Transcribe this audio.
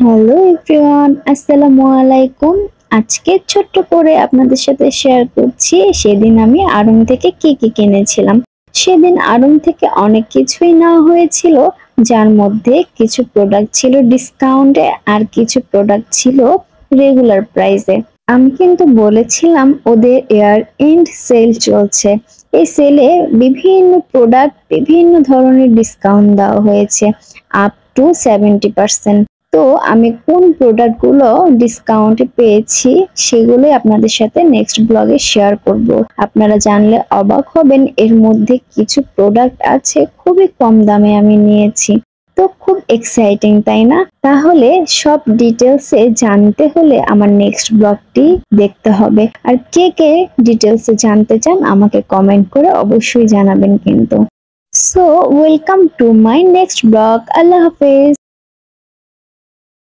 Hello everyone, আসসালামু আলাইকুম। আজকে ছোট্ট করে আপনাদের সাথে শেয়ার করছি সেদিন আমি আড়ং থেকে কি কি কিনেছিলাম। সেদিন আড়ং থেকে অনেক কিছুই নেওয়া হয়েছিল, যার মধ্যে কিছু প্রোডাক্ট ছিল ডিসকাউন্টে আর কিছু প্রোডাক্ট ছিল রেগুলার প্রাইসে। আমি কিন্তু বলেছিলাম ওদের ইয়ার এন্ড সেল চলছে। এই সেলে বিভিন্ন প্রোডাক্ট বিভিন্ন ধরনের ডিসকাউন্ট দেওয়া হয়েছে, আপ টু 70%। তো আমি কোন প্রোডাক্টগুলো ডিসকাউন্টে পেয়েছি সেগুলোই আপনাদের সাথে নেক্সট ব্লগে শেয়ার করব। আপনারা জানলে অবাক হবেন, এর মধ্যে কিছু প্রোডাক্ট আছে খুবই কম দামে আমি নিয়েছি। তো খুব এক্সাইটিং, তাই না? তাহলে সব ডিটেলসে জানতে হলে আমার নেক্সট ব্লগটি দেখতে হবে। আর কে কে ডিটেলসে জানতে চান আমাকে কমেন্ট করে অবশ্যই জানাবেন কিন্তু। So welcome to my next blog. আল্লাহ হাফেজ।